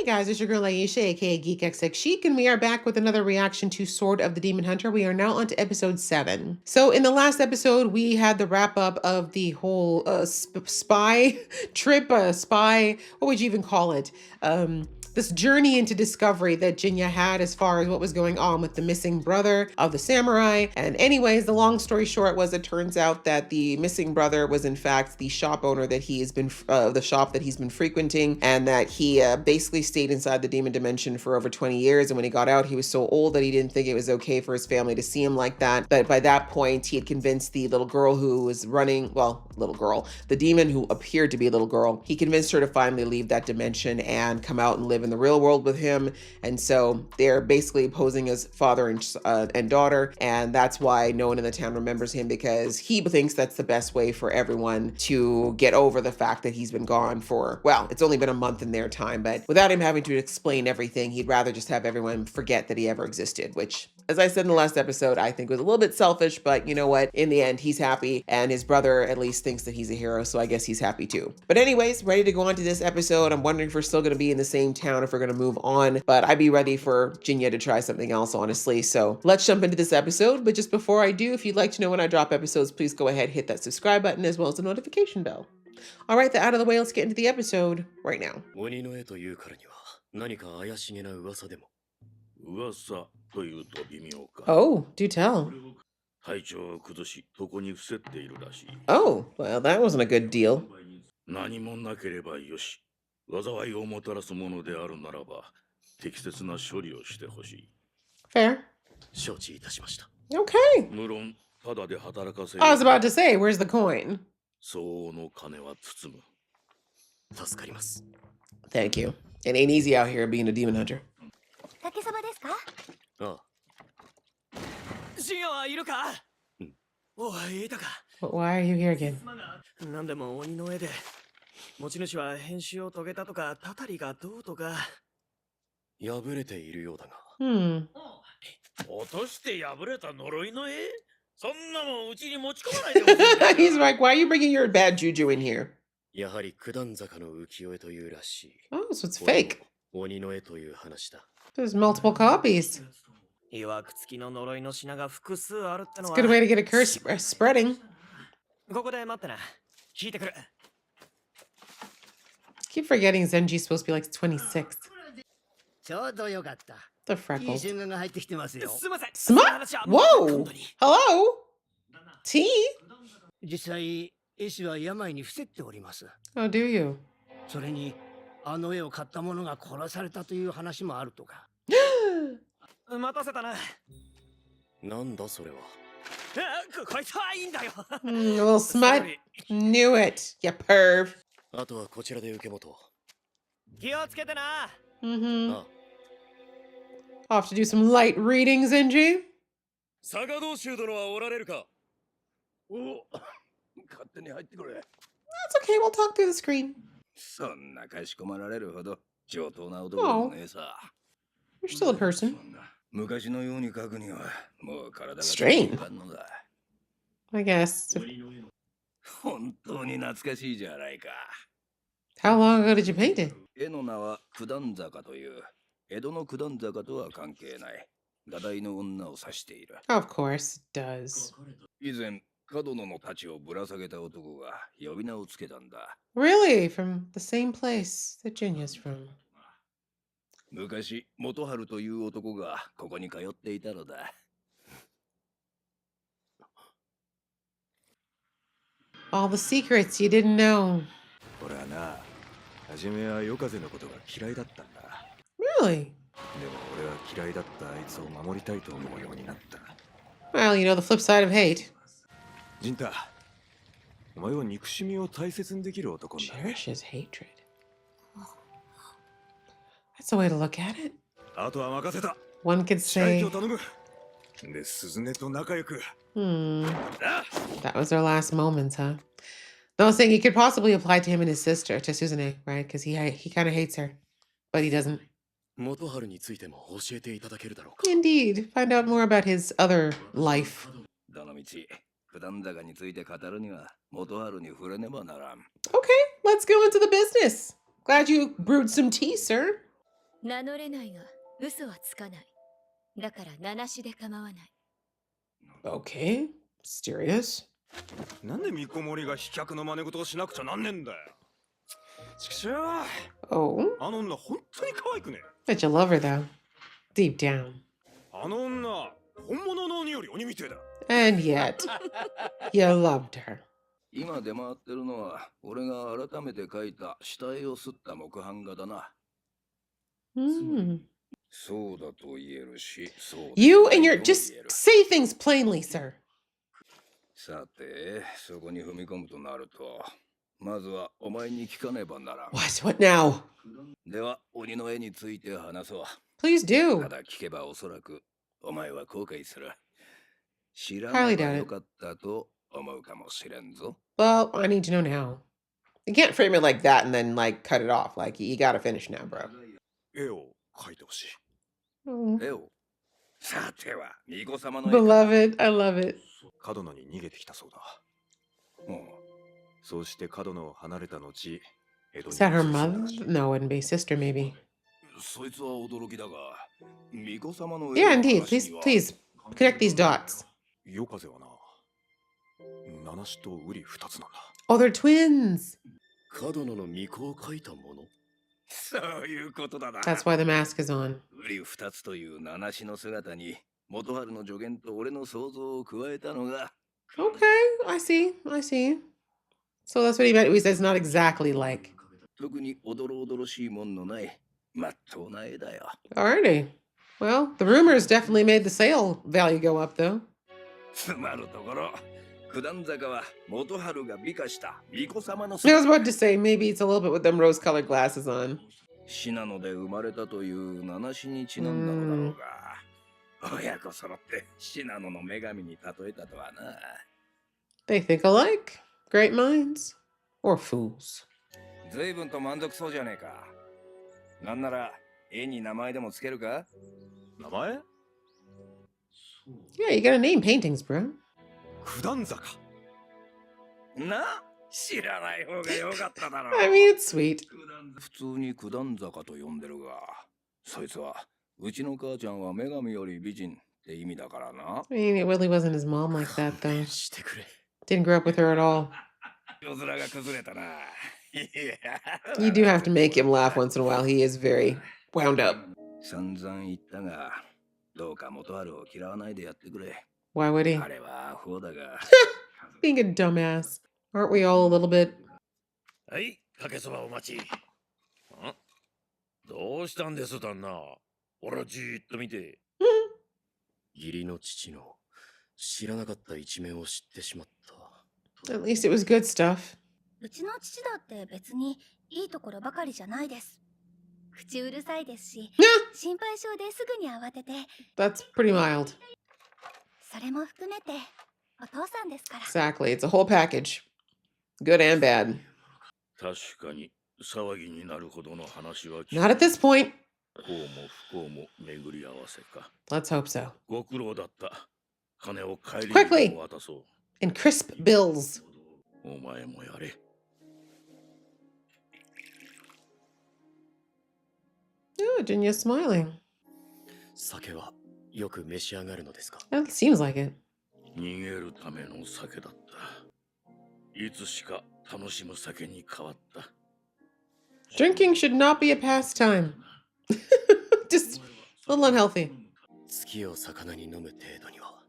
guys, it's your girl Aisha, aka GeekXX Chic, and we are back with another reaction to Sword of the Demon Hunter. We are now on to episode 7. So in the last episode, we had the wrap up of the whole spy trip, what would you even call it? This journey into discovery that Jinya had as far as what was going on with the missing brother of the samurai. And anyways, the long story short was it turns out that the missing brother was in fact the shop owner that he has been, the shop that he's been frequenting, and that he basically stayed inside the demon dimension for over 20 years. And when he got out, he was so old that he didn't think it was okay for his family to see him like that. But by that point, he had convinced the little girl who was running, the demon who appeared to be a little girl, he convinced her to finally leave that dimension and come out and live in the real world with him. And so they're basically posing as father and daughter. And that's why no one in the town remembers him, because he thinks that's the best way for everyone to get over the fact that he's been gone for, well, it's only been a month in their time, but without him having to explain everything, he'd rather just have everyone forget that he ever existed, which, as I said in the last episode, I think was a little bit selfish, but you know what? In the end, he's happy, and his brother at least thinks that he's a hero, so I guess he's happy too. But anyways, ready to go on to this episode. I'm wondering if we're still going to be in the same town, if we're going to move on, but I'd be ready for Jinya to try something else, honestly. So let's jump into this episode. But just before I do, if you'd like to know when I drop episodes, please go ahead, hit that subscribe button as well as the notification bell. All right, that out of the way, let's get into the episode right now. Oh, do tell. Oh, well, that wasn't a good deal. Fair. Okay. I was about to say, where's the coin? Thank you. It ain't easy out here being a demon hunter. But why are you here again? He's like, why are you bringing your bad juju in here? Oh, so it's fake. There's multiple copies. It's a good way to get a curse spreading. Keep forgetting Zenji's supposed to be like 26. The freckles. Smut? Whoa! Hello? Tea? Oh, do you? Well, Smut knew it, you perv. Off to do some light reading, Zenji. That's okay, we'll talk through the screen. Oh, you're still a person. Strain, I guess. How long ago did you paint it? Of course it does. Really? From the same place that Jinya's from? All the secrets you didn't know. Really? Well, you know the flip side of hate. Cherishes hatred. That's a way to look at it. One could say... That was their last moments, huh? No, I was saying he could possibly apply to him and his sister, to Suzune, right? Because he kind of hates her, but he doesn't. Indeed. Find out more about his other life. Okay, let's go into the business. Glad you brewed some tea, sir. 名乗れないが嘘はつかない。だから名なしで構わない。 Okay, mysterious. なんで見こもりが飛脚の真似事をしなくちゃなんねんだよ。ちくしょう、 Oh, あの女本当に可愛くね。 bet you love her though, deep down. あの女、本物の鬼より鬼みてえだ。 And yet, you loved her. 今出回ってるのは俺が改めて描いた下絵を刷った木版画だな。 Hmm. そうだと言えるし、そうだと You ない and your とも just 言える。 say things plainly, sir. さて、そこに踏み込むとなると、まずはお前に聞かねばならん。 What now? では、鬼の絵について話そう。 Please た do. だ聞けばおそらくお前は後悔する。知ら Highly なば doubt よ it. かったと思うかもしれんぞ。 Well, I need to know now. You can't frame it like that and then like cut it off. Like you gotta finish now, bro. 絵を描いてほしい。 Oh, 絵を。さては、巫女様の絵か。 beloved, I love it. カドナに逃げてきたそうだ。うん。そうしてカドナを離れた後、江戸に Is that her 移り住んだ mother? らしい。 No, it wouldn't be sister, maybe. そいつは驚きだが、巫女様の Yeah, 絵の indeed. 話 Please, には please connect these dots. 夜風はな、七子とウリ二つなんだ。 Oh, they're twins. カドナの巫女を描いたもの。そういうことだな。 That's why the mask is on. ウリ二つという七子の姿に、元春の助言と俺の想像を加えたのが、 Okay, I see. I see. So that's what he meant. He says not exactly like. 特におどろおどろしいもんのない、まっとうな絵だよ。 Alrighty. Well, the rumors definitely made the sale value go up, though. つまるところ、九段坂は元春が美化した巫女様の I was about to say maybe it's a little bit with them rose-colored glasses on. 信濃で生まれたという七子にちなんだのだろうが、親子揃って信濃の女神に例えたとはな。 They think alike. Great minds. Or fools. 随分と満足そうじゃねえか。なんなら絵に名前でもつけるか？名前？ Yeah, you gotta name paintings, bro. 九段坂。な？知らない方がよかっただろう。 I mean, it's sweet. 普通に九段坂と呼んでるが、そいつはうちの母ちゃんは女神より美人って意味だからな。 I mean, it really wasn't his mom like that, though. してくれ。 Didn't grow up with her at all. 夜空が崩れたな。いや You do have to make him laugh once in a while. He is very wound up. 散々言ったが、どうか元春を嫌わないでやってくれ。 Why would he? 彼はアホだが。 Being a dumbass. Aren't we all a little bit? はい、かけそばお待ち。ん？どうしたんです、旦那。俺はじーっと見て。義理の父の知らなかった一面を知ってしまった。 At least it was good stuff. うちの父だって別にいいところばかりじゃないです。口うるさいですし、心配性ですぐに慌てて、 That's pretty mild. それも含めてお父さんですから。 Exactly. It's a whole package. Good and bad. 確かに騒ぎになるほどの話は Not at this point. 幸も不幸も巡り合わせか。 Let's hope so. ご苦労だった。金を帰り Quickly! に渡そう。 And crisp bills. お前もやれ。 Oh, Jinya's smiling. 酒はよく召し上がるのですか？ It seems like it. 逃げるための酒だった。いつしか楽しむ酒に変わった。 Drinking should not be a pastime. Just a little unhealthy. 月を魚に飲む程度には。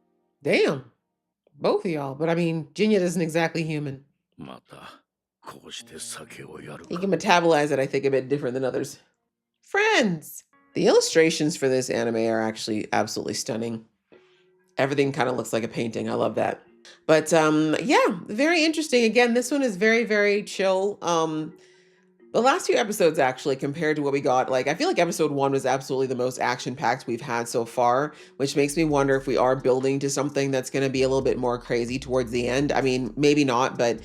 Damn. Both of y'all. But I mean, Jinya isn't exactly human. またこうして酒をやる He か。 can metabolize it, I think, a bit different than others. Friends! The illustrations for this anime are actually absolutely stunning. Everything kind of looks like a painting. I love that. But yeah, very interesting. Again, this one is very, very chill. The last few episodes, actually, compared to what we got, like, I feel like episode 1 was absolutely the most action-packed we've had so far, which makes me wonder if we are building to something that's going to be a little bit more crazy towards the end. I mean, maybe not, but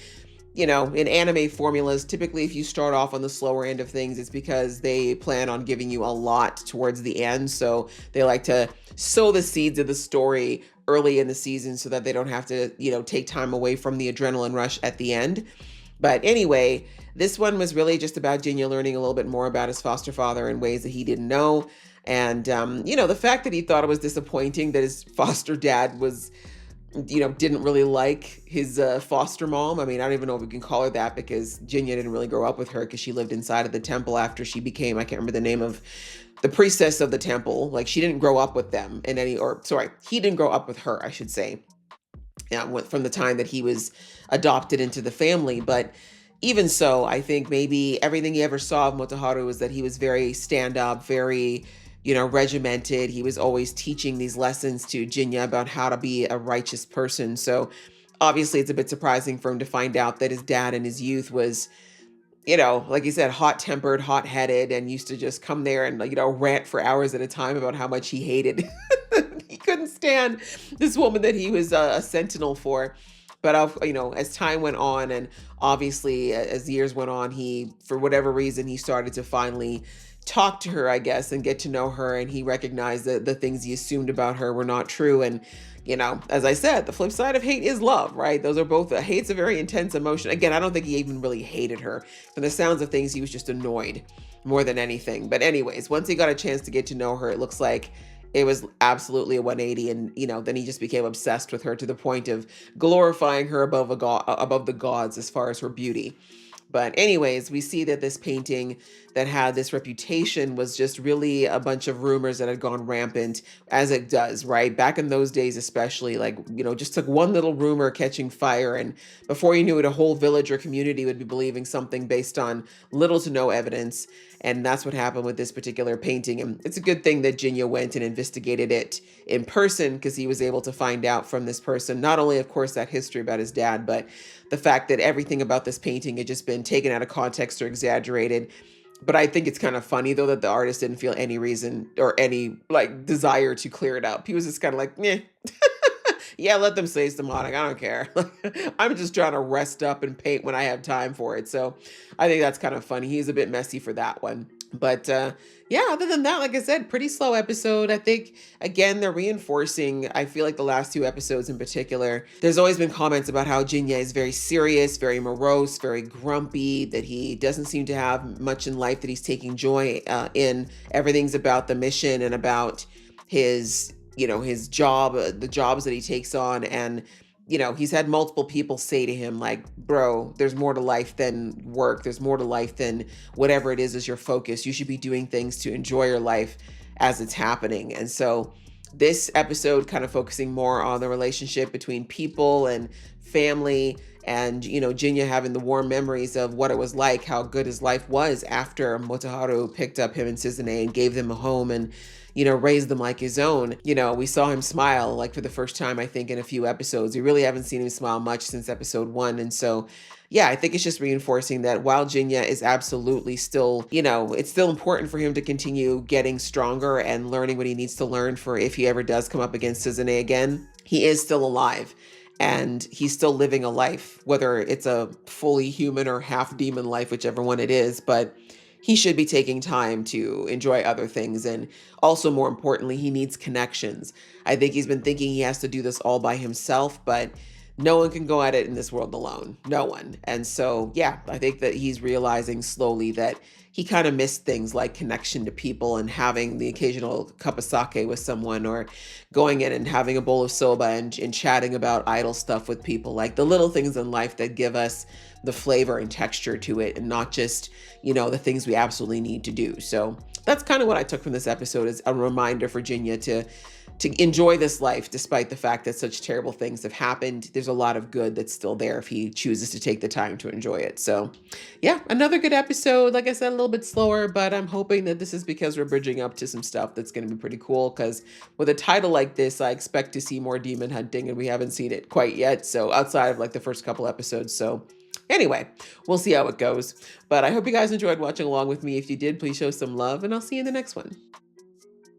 you know, in anime formulas, typically if you start off on the slower end of things, it's because they plan on giving you a lot towards the end. So they like to sow the seeds of the story early in the season so that they don't have to, you know, take time away from the adrenaline rush at the end. But anyway, this one was really just about Jinya learning a little bit more about his foster father in ways that he didn't know. And, the fact that he thought it was disappointing that his foster dad was, didn't really like his foster mom. I mean, I don't even know if we can call her that because Jinya didn't really grow up with her because she lived inside of the temple after she became, I can't remember the name of the priestess of the temple. Like she didn't grow up with them he didn't grow up with her, I should say. Yeah, from the time that he was adopted into the family. But even so, I think maybe everything he ever saw of Motoharu was that he was very stand up, very, regimented. He was always teaching these lessons to Jinya about how to be a righteous person. So obviously it's a bit surprising for him to find out that his dad in his youth was, like you said, hot-tempered, hot-headed, and used to just come there and, rant for hours at a time about how much he hated. He couldn't stand this woman that he was a sentinel for. But, as time went on and obviously as years went on, he, for whatever reason, he started to finally talk to her, I guess, and get to know her. And he recognized that the things he assumed about her were not true. And, as I said, the flip side of hate is love, right? Those are both, hate's a very intense emotion. Again, I don't think he even really hated her. From the sounds of things, he was just annoyed more than anything. But anyways, once he got a chance to get to know her, it looks like it was absolutely a 180. And, then he just became obsessed with her to the point of glorifying her above the gods as far as her beauty. But anyways, we see that this painting that had this reputation was just really a bunch of rumors that had gone rampant, as it does, right? Back in those days, especially, just took one little rumor catching fire, and before you knew it, a whole village or community would be believing something based on little to no evidence. And that's what happened with this particular painting. And it's a good thing that Jinya went and investigated it in person, because he was able to find out from this person, not only, of course, that history about his dad, but the fact that everything about this painting had just been taken out of context or exaggerated. But I think it's kind of funny, though, that the artist didn't feel any reason or any desire to clear it up. He was just kind of like, meh. Yeah, let them say it's demonic. I don't care. I'm just trying to rest up and paint when I have time for it. So I think that's kind of funny. He's a bit messy for that one. But yeah, other than that, like I said, pretty slow episode. I think, again, they're reinforcing, I feel like the last two episodes in particular, there's always been comments about how Jinya is very serious, very morose, very grumpy, that he doesn't seem to have much in life that he's taking joy in. Everything's about the mission and about his job, the jobs that he takes on. And, he's had multiple people say to him, like, bro, there's more to life than work. There's more to life than whatever it is your focus. You should be doing things to enjoy your life as it's happening. And so this episode kind of focusing more on the relationship between people and family, and, Jinya having the warm memories of what it was like, how good his life was after Motoharu picked up him and Suzume and gave them a home and, raised them like his own. We saw him smile for the first time, I think, in a few episodes. We really haven't seen him smile much since episode 1. And so, yeah, I think it's just reinforcing that while Jinya is absolutely still, it's still important for him to continue getting stronger and learning what he needs to learn for if he ever does come up against Suzume again, he is still alive. And he's still living a life, whether it's a fully human or half demon life, whichever one it is. But he should be taking time to enjoy other things. And also, more importantly, he needs connections. I think he's been thinking he has to do this all by himself, but no one can go at it in this world alone. No one. And so, yeah, I think that he's realizing slowly that he kind of missed things like connection to people and having the occasional cup of sake with someone, or going in and having a bowl of soba and chatting about idle stuff with people, like the little things in life that give us the flavor and texture to it, and not just, the things we absolutely need to do. So that's kind of what I took from this episode, as a reminder for Jinya to enjoy this life, despite the fact that such terrible things have happened. There's a lot of good that's still there if he chooses to take the time to enjoy it. So yeah, another good episode. Like I said, a little bit slower, but I'm hoping that this is because we're bridging up to some stuff that's going to be pretty cool, because with a title like this, I expect to see more demon hunting, and we haven't seen it quite yet. So outside of the first couple episodes. So anyway, we'll see how it goes. But I hope you guys enjoyed watching along with me. If you did, please show some love, and I'll see you in the next one.